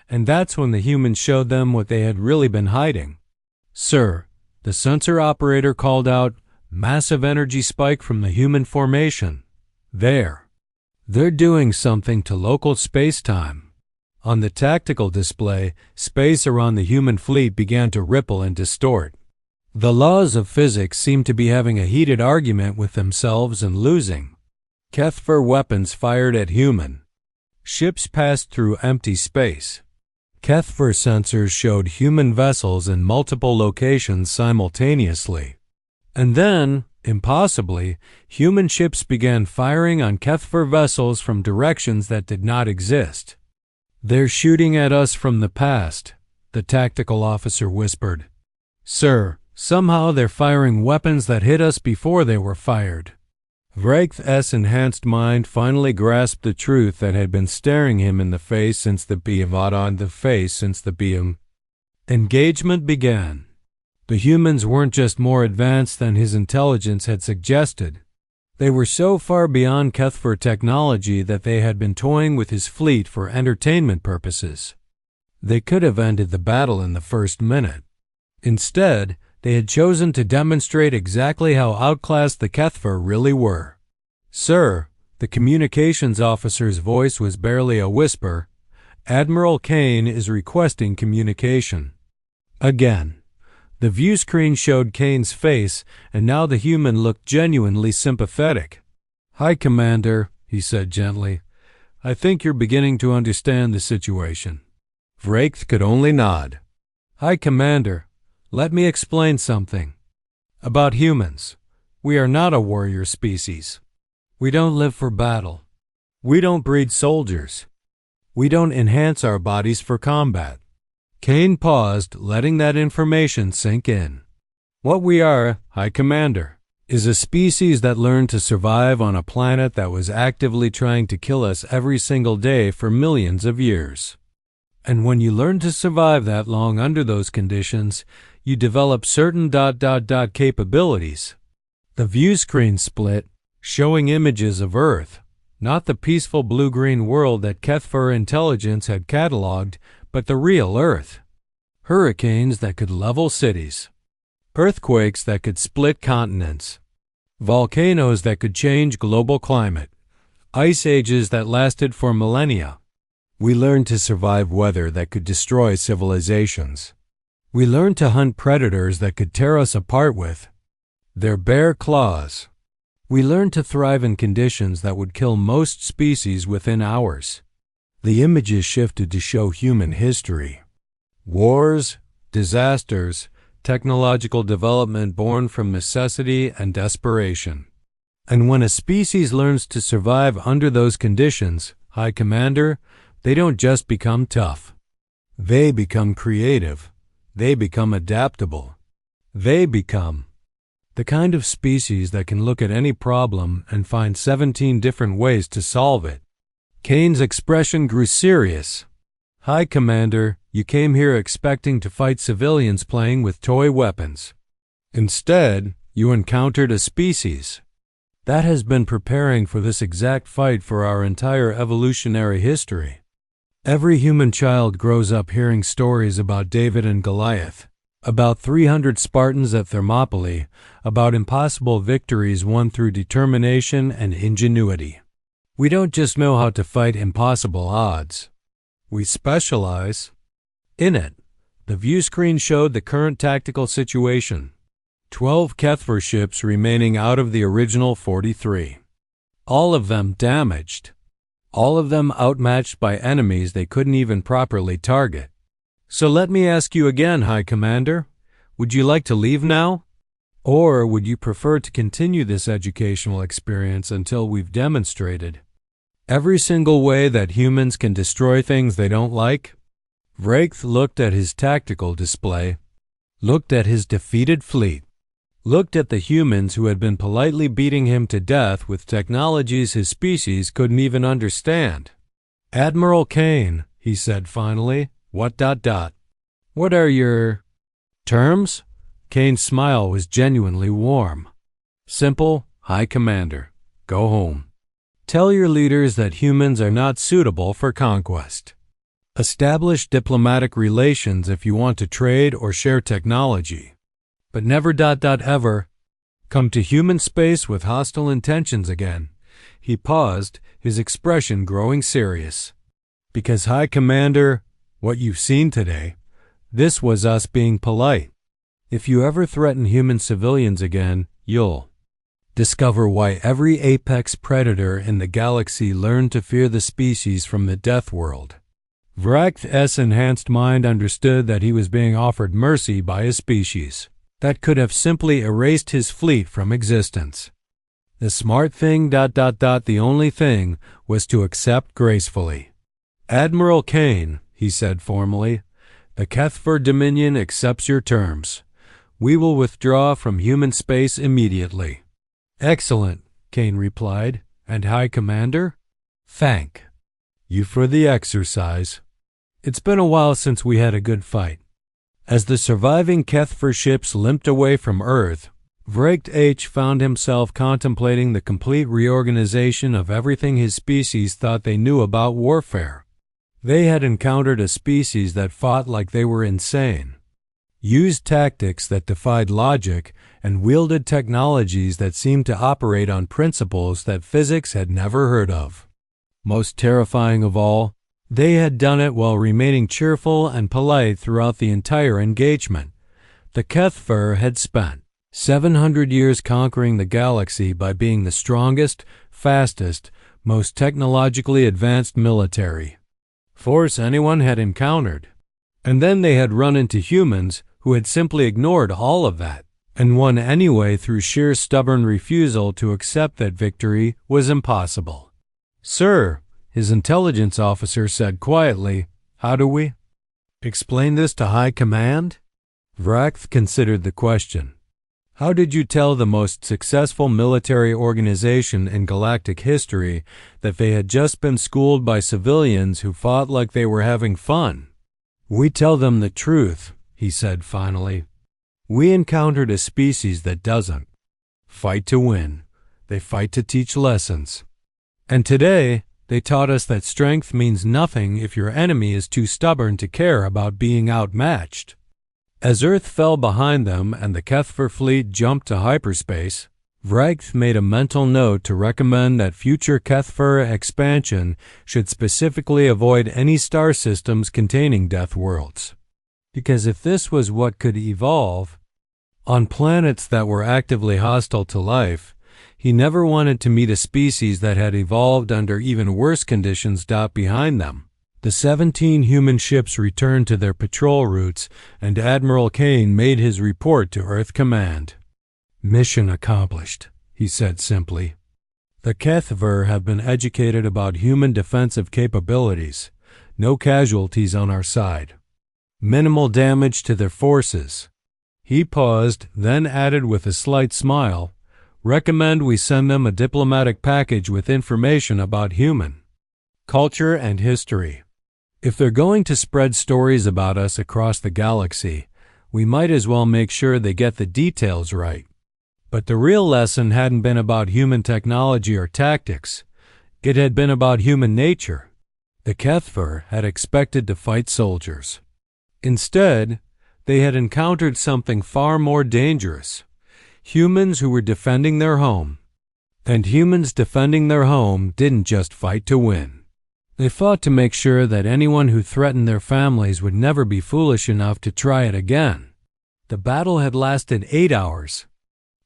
and that's when the humans showed them what they had really been hiding. "Sir," the sensor operator called out, "massive energy spike from the human formation. They're doing something to local space-time." On the tactical display, space around the human fleet began to ripple and distort. The laws of physics seemed to be having a heated argument with themselves and losing. Kethfer weapons fired at human ships passed through empty space. Kethfer sensors showed human vessels in multiple locations simultaneously. And then, impossibly, human ships began firing on Kethfer vessels from directions that did not exist. "They're shooting at us from the past," the tactical officer whispered. "Sir, somehow they're firing weapons that hit us before they were fired." Vraith's enhanced mind finally grasped the truth that had been staring him in the face since the engagement began. The humans weren't just more advanced than his intelligence had suggested. They were so far beyond Kethfer technology that they had been toying with his fleet for entertainment purposes. They could have ended the battle in the first minute. Instead, they had chosen to demonstrate exactly how outclassed the Kethfer really were. "Sir," the communications officer's voice was barely a whisper, "Admiral Kane is requesting communication." Again. The view screen showed Kane's face, and now the human looked genuinely sympathetic. "Hi, Commander," he said gently. "I think you're beginning to understand the situation." Vraith could only nod. "Hi, Commander. Let me explain something. About humans. We are not a warrior species. We don't live for battle. We don't breed soldiers. We don't enhance our bodies for combat." Kane paused, letting that information sink in. "What we are, High Commander, is a species that learned to survive on a planet that was actively trying to kill us every single day for millions of years. And when you learn to survive that long under those conditions, you develop certain ... capabilities." The view screen split, showing images of Earth, not the peaceful blue-green world that Kethfer intelligence had cataloged, but the real Earth. Hurricanes that could level cities. Earthquakes that could split continents. Volcanoes that could change global climate. Ice ages that lasted for millennia. We learned to survive weather that could destroy civilizations. We learned to hunt predators that could tear us apart with their bare claws. We learned to thrive in conditions that would kill most species within hours. The images shifted to show human history. Wars, disasters, technological development born from necessity and desperation. And when a species learns to survive under those conditions, High Commander, they don't just become tough. They become creative. They become adaptable. They become the kind of species that can look at any problem and find 17 different ways to solve it. Kane's expression grew serious. "High Commander, you came here expecting to fight civilians playing with toy weapons. Instead, you encountered a species that has been preparing for this exact fight for our entire evolutionary history. Every human child grows up hearing stories about David and Goliath, about 300 Spartans at Thermopylae, about impossible victories won through determination and ingenuity. We don't just know how to fight impossible odds. We specialize in it. The view screen showed the current tactical situation. 12 Kethver ships remaining out of the original 43. All of them damaged. All of them outmatched by enemies they couldn't even properly target. So let me ask you again, High Commander. Would you like to leave now? Or would you prefer to continue this educational experience until we've demonstrated every single way that humans can destroy things they don't like? Vraith looked at his tactical display, looked at his defeated fleet, looked at the humans who had been politely beating him to death with technologies his species couldn't even understand. Admiral Kane, he said finally, what are your terms? Kane's smile was genuinely warm. Simple, High Commander. Go home. Tell your leaders that humans are not suitable for conquest. Establish diplomatic relations if you want to trade or share technology. But never ever come to human space with hostile intentions again. He paused, his expression growing serious. Because, High Commander, what you've seen today, this was us being polite. If you ever threaten human civilians again, you'll discover why every apex predator in the galaxy learned to fear the species from the death world. Vraith's enhanced mind understood that he was being offered mercy by a species that could have simply erased his fleet from existence. The smart thing, the only thing, was to accept gracefully. Admiral Kane, he said formally, the Kethver Dominion accepts your terms. We will withdraw from human space immediately. Excellent, Kane replied. And High Commander? Thank you for the exercise. It's been a while since we had a good fight. As the surviving Kethver ships limped away from Earth, Vraith found himself contemplating the complete reorganization of everything his species thought they knew about warfare. They had encountered a species that fought like they were insane, used tactics that defied logic, and wielded technologies that seemed to operate on principles that physics had never heard of. Most terrifying of all, they had done it while remaining cheerful and polite throughout the entire engagement. The Kethver had spent 700 years conquering the galaxy by being the strongest, fastest, most technologically advanced military force anyone had encountered. And then they had run into humans who had simply ignored all of that and won anyway through sheer stubborn refusal to accept that victory was impossible. Sir, his intelligence officer said quietly, how do we explain this to High Command? Vraith considered the question. How did you tell the most successful military organization in galactic history that they had just been schooled by civilians who fought like they were having fun? We tell them the truth, he said finally. We encountered a species that doesn't fight to win. They fight to teach lessons. And today, they taught us that strength means nothing if your enemy is too stubborn to care about being outmatched. As Earth fell behind them and the Kethver fleet jumped to hyperspace, Vraith made a mental note to recommend that future Kethver expansion should specifically avoid any star systems containing death worlds. Because if this was what could evolve on planets that were actively hostile to life, he never wanted to meet a species that had evolved under even worse conditions behind them. The 17 human ships returned to their patrol routes, and Admiral Kane made his report to Earth Command. Mission accomplished, he said simply. The Kethver have been educated about human defensive capabilities. No casualties on our side. Minimal damage to their forces. He paused, then added with a slight smile, recommend we send them a diplomatic package with information about human culture and history. If they're going to spread stories about us across the galaxy, we might as well make sure they get the details right. But the real lesson hadn't been about human technology or tactics. It had been about human nature. The Kethver had expected to fight soldiers. Instead, they had encountered something far more dangerous. Humans who were defending their home. And humans defending their home didn't just fight to win. They fought to make sure that anyone who threatened their families would never be foolish enough to try it again. The battle had lasted 8 hours.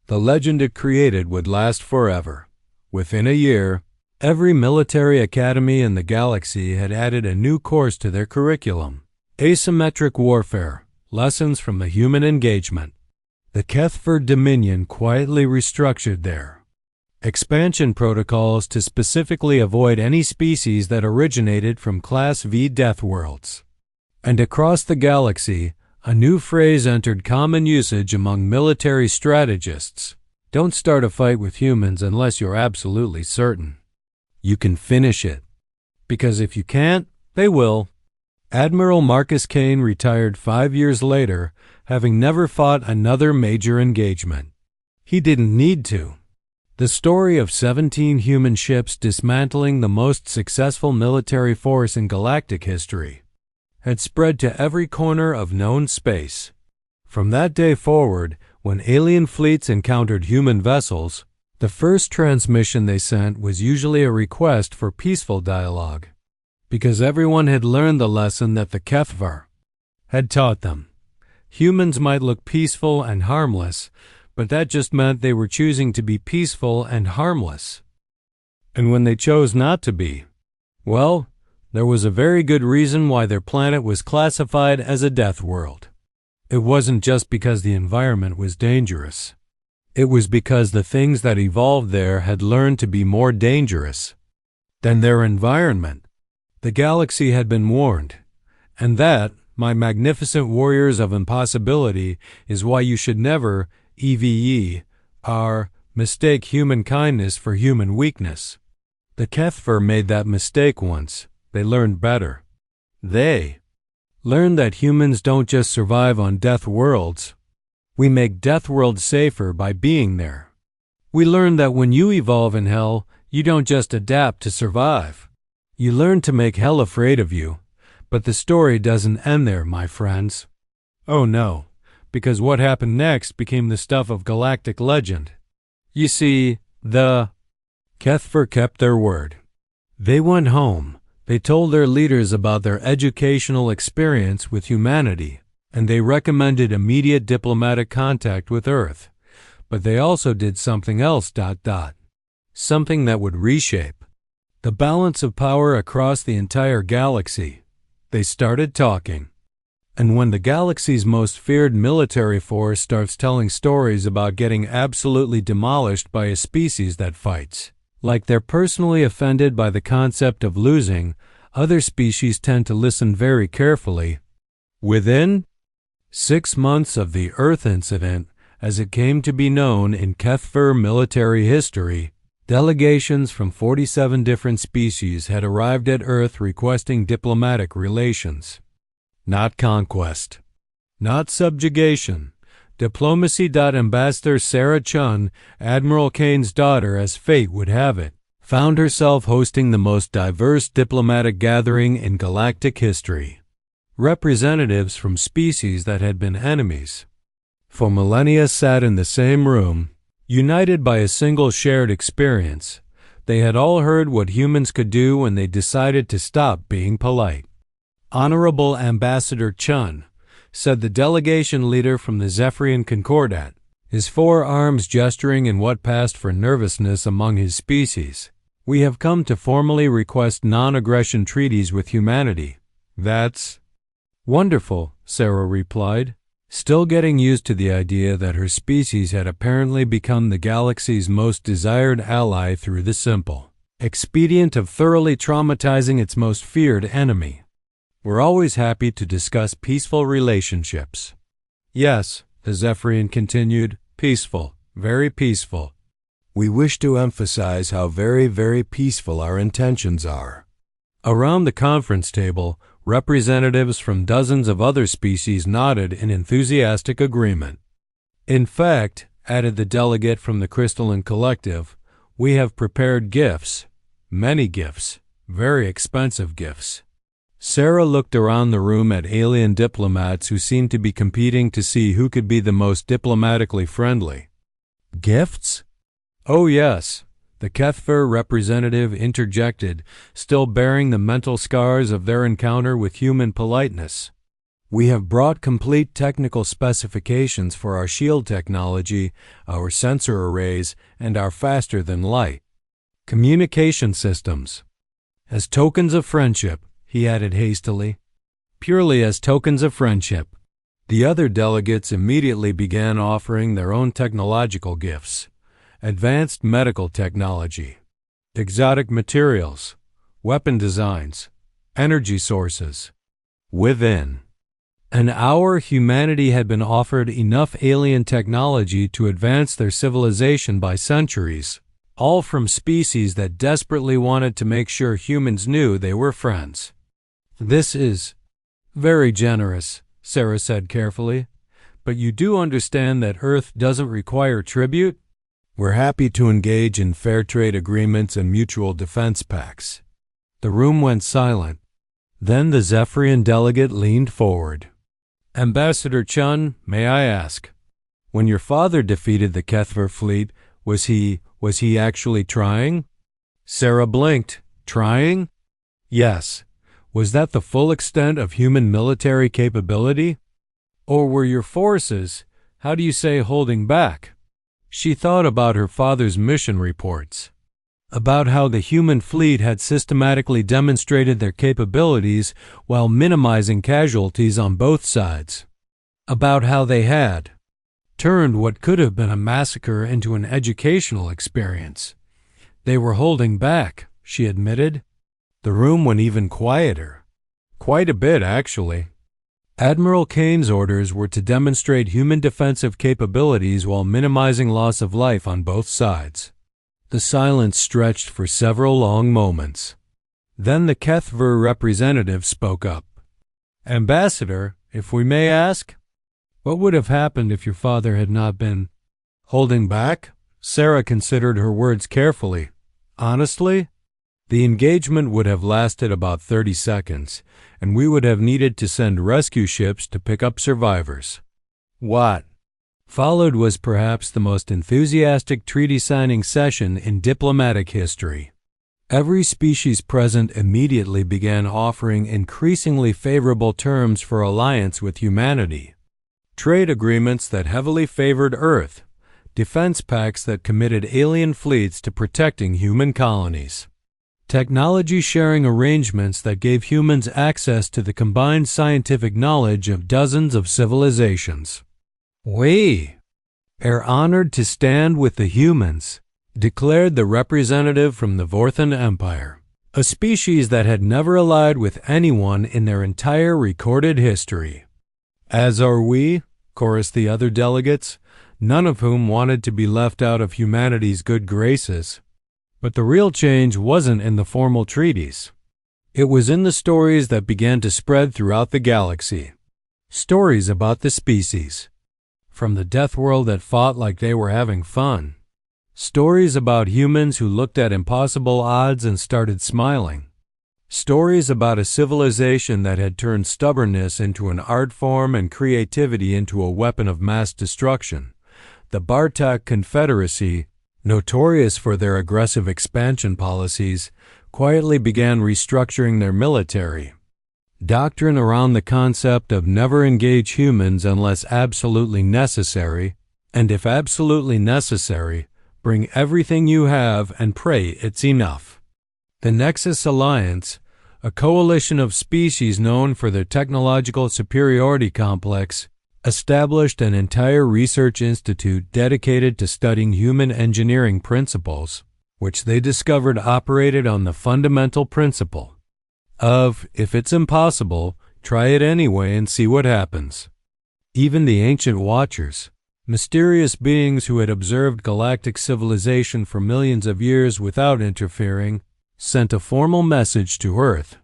The legend it created would last forever. Within a year, every military academy in the galaxy had added a new course to their curriculum. Asymmetric warfare, lessons from the human engagement. The Kethford Dominion quietly restructured their expansion protocols to specifically avoid any species that originated from Class V death worlds. And across the galaxy, a new phrase entered common usage among military strategists. Don't start a fight with humans unless you're absolutely certain you can finish it. Because if you can't, they will. Admiral Marcus Kane retired 5 years later, having never fought another major engagement. He didn't need to. The story of 17 human ships dismantling the most successful military force in galactic history had spread to every corner of known space. From that day forward, when alien fleets encountered human vessels, the first transmission they sent was usually a request for peaceful dialogue, because everyone had learned the lesson that the Kethvar had taught them. Humans might look peaceful and harmless, but that just meant they were choosing to be peaceful and harmless. And when they chose not to be, well, there was a very good reason why their planet was classified as a death world. It wasn't just because the environment was dangerous. It was because the things that evolved there had learned to be more dangerous than their environment. The galaxy had been warned, and that, my magnificent warriors of impossibility, is why you should never, mistake human kindness for human weakness. The Kethvar made that mistake once. They learned better. They learned that humans don't just survive on death worlds. We make death worlds safer by being there. We learned that when you evolve in hell, you don't just adapt to survive. You learn to make hell afraid of you. But the story doesn't end there, my friends. Oh no, because what happened next became the stuff of galactic legend. You see, the Kethvar kept their word. They went home. They told their leaders about their educational experience with humanity, and they recommended immediate diplomatic contact with Earth. But they also did something else, something that would reshape the balance of power across the entire galaxy. They started talking. And when the galaxy's most feared military force starts telling stories about getting absolutely demolished by a species that fights, like they're personally offended by the concept of losing, other species tend to listen very carefully. Within 6 months of the Earth incident, as it came to be known in Kethvar military history, delegations from 47 different species had arrived at Earth requesting diplomatic relations. Not conquest. Not subjugation. Diplomacy. Ambassador Sarah Chun, Admiral Kane's daughter as fate would have it, found herself hosting the most diverse diplomatic gathering in galactic history. Representatives from species that had been enemies for millennia sat in the same room, united by a single shared experience. They had all heard what humans could do when they decided to stop being polite. Honorable Ambassador Chun, said the delegation leader from the Zephyrian Concordat, his 4 arms gesturing in what passed for nervousness among his species. We have come to formally request non-aggression treaties with humanity. That's wonderful, Sarah replied, still getting used to the idea that her species had apparently become the galaxy's most desired ally through the simple expedient of thoroughly traumatizing its most feared enemy. We're always happy to discuss peaceful relationships. Yes, the Zephyrian continued, peaceful, very peaceful. We wish to emphasize how very, very peaceful our intentions are. Around the conference table, representatives from dozens of other species nodded in enthusiastic agreement. In fact, added the delegate from the Crystalline Collective, we have prepared gifts, many gifts, very expensive gifts. Sarah looked around the room at alien diplomats who seemed to be competing to see who could be the most diplomatically friendly. Gifts? Oh yes, The Kethver representative interjected, still bearing the mental scars of their encounter with human politeness. We have brought complete technical specifications for our shield technology, our sensor arrays, and our faster-than-light communication systems. As tokens of friendship, he added hastily. Purely as tokens of friendship. The other delegates immediately began offering their own technological gifts. Advanced medical technology, exotic materials, weapon designs, energy sources. Within an hour, humanity had been offered enough alien technology to advance their civilization by centuries, all from species that desperately wanted to make sure humans knew they were friends. This is very generous, Sarah said carefully, but you do understand that Earth doesn't require tribute? We're happy to engage in fair trade agreements and mutual defense pacts. The room went silent. Then the Zephyrian delegate leaned forward. Ambassador Chun, may I ask, when your father defeated the Kethver fleet, was he actually trying? Sarah blinked. Trying? Yes. Was that the full extent of human military capability? Or were your forces, how do you say, holding back? She thought about her father's mission reports, about how the human fleet had systematically demonstrated their capabilities while minimizing casualties on both sides, about how they had turned what could have been a massacre into an educational experience. They were holding back, she admitted. The room went even quieter. Quite a bit, actually. Admiral Kane's orders were to demonstrate human defensive capabilities while minimizing loss of life on both sides. The silence stretched for several long moments. Then the Kethver representative spoke up. Ambassador, if we may ask, what would have happened if your father had not been holding back? Sarah considered her words carefully. Honestly, the engagement would have lasted about 30 seconds, and we would have needed to send rescue ships to pick up survivors. What followed was perhaps the most enthusiastic treaty-signing session in diplomatic history. Every species present immediately began offering increasingly favorable terms for alliance with humanity. Trade agreements that heavily favored Earth, defense pacts that committed alien fleets to protecting human colonies. Technology-sharing arrangements that gave humans access to the combined scientific knowledge of dozens of civilizations. We are honored to stand with the humans, declared the representative from the Vorthan Empire, a species that had never allied with anyone in their entire recorded history. As are we, chorused the other delegates, none of whom wanted to be left out of humanity's good graces. But the real change wasn't in the formal treaties. It was in the stories that began to spread throughout the galaxy. Stories about the species. From the death world that fought like they were having fun. Stories about humans who looked at impossible odds and started smiling. Stories about a civilization that had turned stubbornness into an art form and creativity into a weapon of mass destruction. The Bartak Confederacy, notorious for their aggressive expansion policies, quietly began restructuring their military. Doctrine around the concept of never engage humans unless absolutely necessary, and if absolutely necessary, bring everything you have and pray it's enough. The Nexus Alliance, a coalition of species known for their technological superiority complex, established an entire research institute dedicated to studying human engineering principles, which they discovered operated on the fundamental principle of, if it's impossible, try it anyway and see what happens. Even the ancient Watchers, mysterious beings who had observed galactic civilization for millions of years without interfering, sent a formal message to Earth.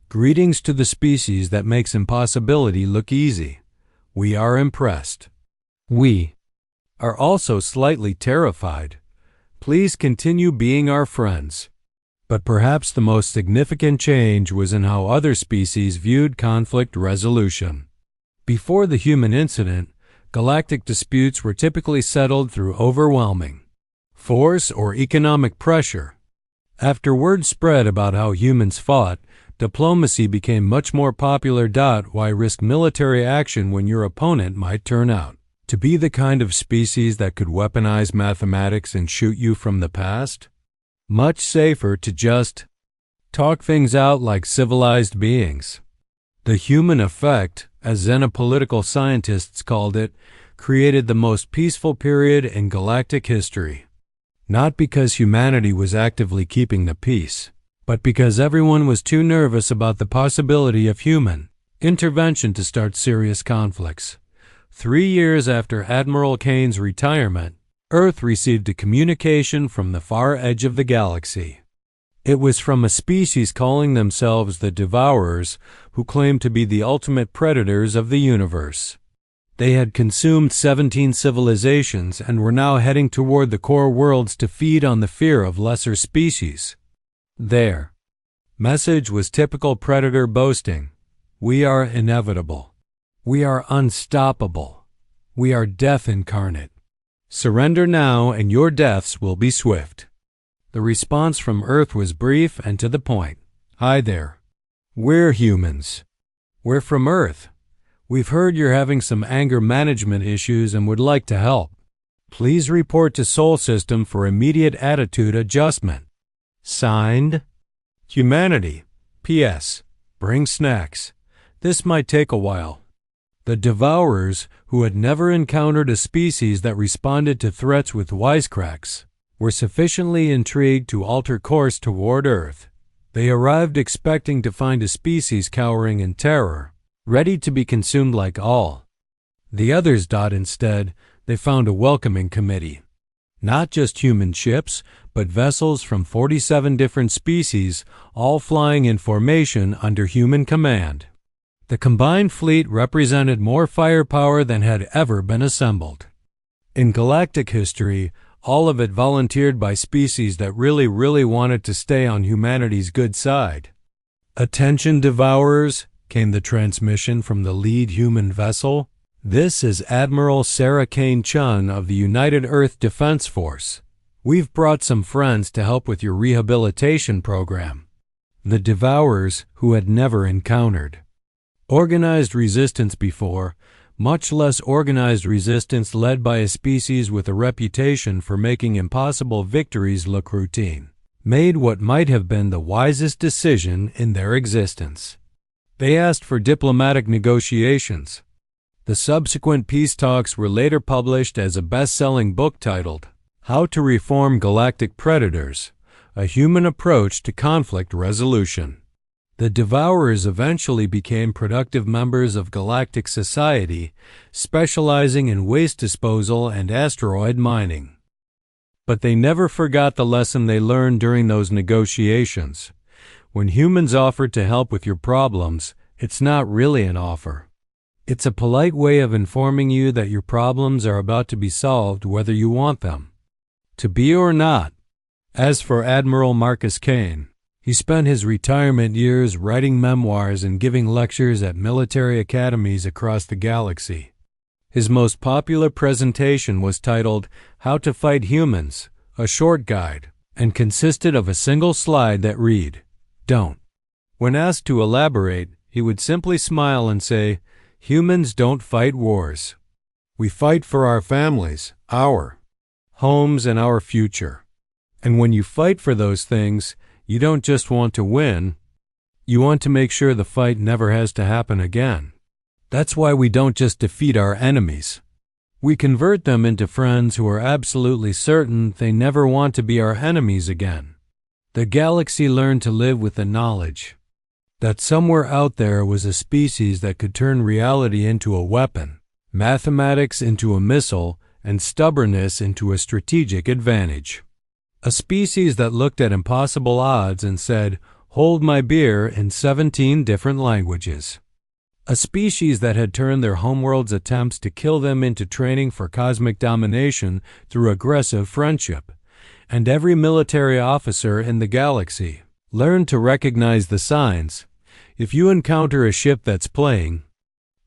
Greetings to the species that makes impossibility look easy. We are impressed. We are also slightly terrified. Please continue being our friends. But perhaps the most significant change was in how other species viewed conflict resolution. Before the human incident, galactic disputes were typically settled through overwhelming force, or economic pressure. After word spread about how humans fought, diplomacy became much more popular. Why risk military action when your opponent might turn out to be the kind of species that could weaponize mathematics and shoot you from the past? Much safer to just talk things out like civilized beings. The human effect, as xenopolitical scientists called it, created the most peaceful period in galactic history. Not because humanity was actively keeping the peace, but because everyone was too nervous about the possibility of human intervention to start serious conflicts. 3 years after Admiral Kane's retirement, Earth received a communication from the far edge of the galaxy. It was from a species calling themselves the Devourers, who claimed to be the ultimate predators of the universe. They had consumed 17 civilizations and were now heading toward the core worlds to feed on the fear of lesser species. Their message was typical predator boasting. We are inevitable. We are unstoppable. We are death incarnate. Surrender now and your deaths will be swift. The response from Earth was brief and to the point. Hi there. We're humans. We're from Earth. We've heard you're having some anger management issues and would like to help. Please report to Sol System for immediate attitude adjustment. Signed, Humanity. P.S. Bring snacks. This might take a while. The Devourers, who had never encountered a species that responded to threats with wisecracks, were sufficiently intrigued to alter course toward Earth. They arrived expecting to find a species cowering in terror, ready to be consumed like all. The others. Instead, they found a welcoming committee. Not just human ships, but vessels from 47 different species, all flying in formation under human command. The combined fleet represented more firepower than had ever been assembled. In galactic history, all of it volunteered by species that really wanted to stay on humanity's good side. Attention, Devourers, came the transmission from the lead human vessel. This is Admiral Sarah Kane Chun of the United Earth Defense Force. We've brought some friends to help with your rehabilitation program. The Devourers, who had never encountered organized resistance before, much less organized resistance led by a species with a reputation for making impossible victories look routine, made what might have been the wisest decision in their existence. They asked for diplomatic negotiations. The subsequent peace talks were later published as a best-selling book titled, How to Reform Galactic Predators, A Human Approach to Conflict Resolution. The Devourers eventually became productive members of galactic society, specializing in waste disposal and asteroid mining. But they never forgot the lesson they learned during those negotiations. When humans offer to help with your problems, it's not really an offer. It's a polite way of informing you that your problems are about to be solved whether you want them to be or not. As for Admiral Marcus Kane, he spent his retirement years writing memoirs and giving lectures at military academies across the galaxy. His most popular presentation was titled, How to Fight Humans, a Short Guide, and consisted of a single slide that read, Don't. When asked to elaborate, he would simply smile and say, Humans don't fight wars. We fight for our families, our homes, and our future. And when you fight for those things, you don't just want to win, you want to make sure the fight never has to happen again. That's why we don't just defeat our enemies. We convert them into friends who are absolutely certain they never want to be our enemies again. The galaxy learned to live with the knowledge that somewhere out there was a species that could turn reality into a weapon, mathematics into a missile, and stubbornness into a strategic advantage. A species that looked at impossible odds and said, hold my beer in 17 different languages. A species that had turned their homeworld's attempts to kill them into training for cosmic domination through aggressive friendship. And every military officer in the galaxy learned to recognize the signs. If you encounter a ship that's playing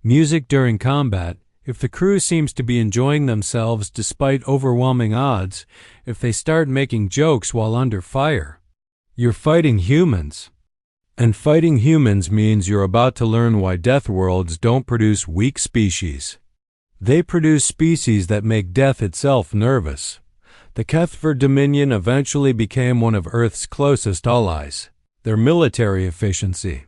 music during combat, If the crew seems to be enjoying themselves despite overwhelming odds, if they start making jokes while under fire, you're fighting humans. And fighting humans means you're about to learn why death worlds don't produce weak species. They produce species that make death itself nervous. The Kethver Dominion eventually became one of Earth's closest allies. Their military efficiency,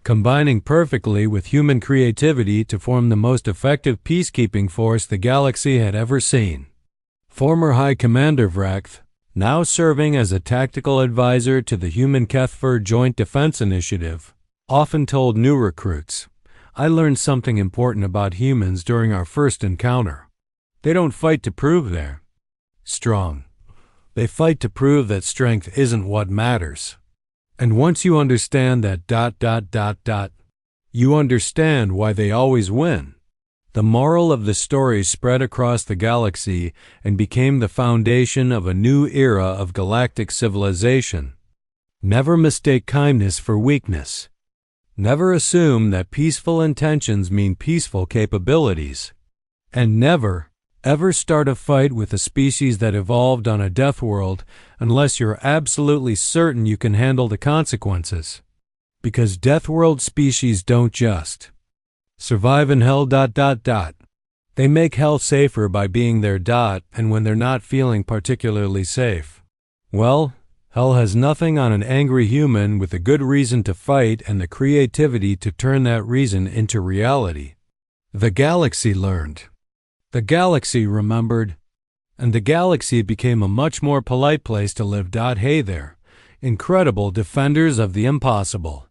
combining perfectly with human creativity to form the most effective peacekeeping force the galaxy had ever seen. Former High Commander Vrakth, now serving as a tactical advisor to the Human Kethver Joint Defense Initiative, often told new recruits, "I learned something important about humans during our first encounter. They don't fight to prove they're strong. They fight to prove that strength isn't what matters. And once you understand that ... you understand why they always win." The moral of the story spread across the galaxy and became the foundation of a new era of galactic civilization. Never mistake kindness for weakness. Never assume that peaceful intentions mean peaceful capabilities. And never, ever start a fight with a species that evolved on a death world unless you're absolutely certain you can handle the consequences. Because death world species don't just survive in hell ... They make hell safer by being there ... and when they're not feeling particularly safe, well, hell has nothing on an angry human with a good reason to fight and the creativity to turn that reason into reality. The galaxy learned. The galaxy remembered, and the galaxy became a much more polite place to live. Hey there, incredible defenders of the impossible.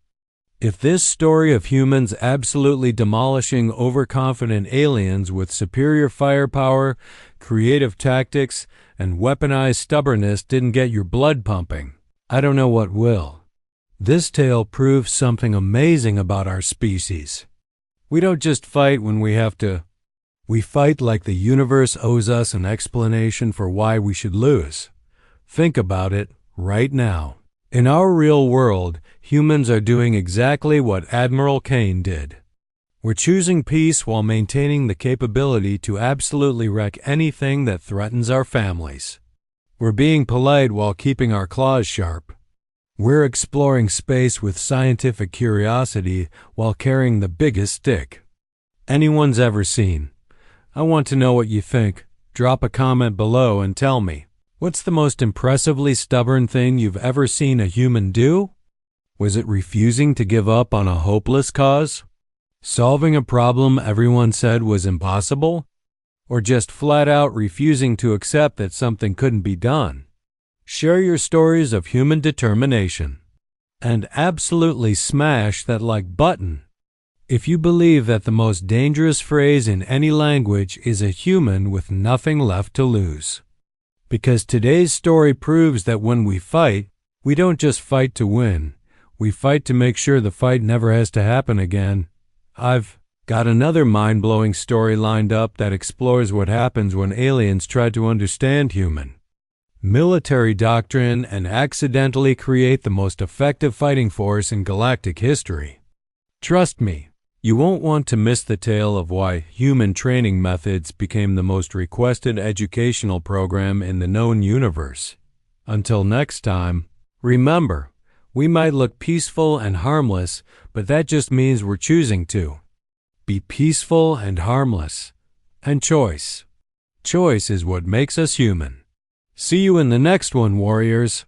If this story of humans absolutely demolishing overconfident aliens with superior firepower, creative tactics, and weaponized stubbornness didn't get your blood pumping, I don't know what will. This tale proves something amazing about our species. We don't just fight when we have to. We fight like the universe owes us an explanation for why we should lose. Think about it right now. In our real world, humans are doing exactly what Admiral Kane did. We're choosing peace while maintaining the capability to absolutely wreck anything that threatens our families. We're being polite while keeping our claws sharp. We're exploring space with scientific curiosity while carrying the biggest stick anyone's ever seen. I want to know what you think. Drop a comment below and tell me, what's the most impressively stubborn thing you've ever seen a human do? Was it refusing to give up on a hopeless cause? Solving a problem everyone said was impossible? Or just flat out refusing to accept that something couldn't be done? Share your stories of human determination. And absolutely smash that like button if you believe that the most dangerous phrase in any language is a human with nothing left to lose. Because today's story proves that when we fight, we don't just fight to win. We fight to make sure the fight never has to happen again. I've got another mind-blowing story lined up that explores what happens when aliens try to understand human military doctrine and accidentally create the most effective fighting force in galactic history. Trust me, you won't want to miss the tale of why human training methods became the most requested educational program in the known universe. Until next time, remember, we might look peaceful and harmless, but that just means we're choosing to be peaceful and harmless. And choice is what makes us human. See you in the next one, warriors.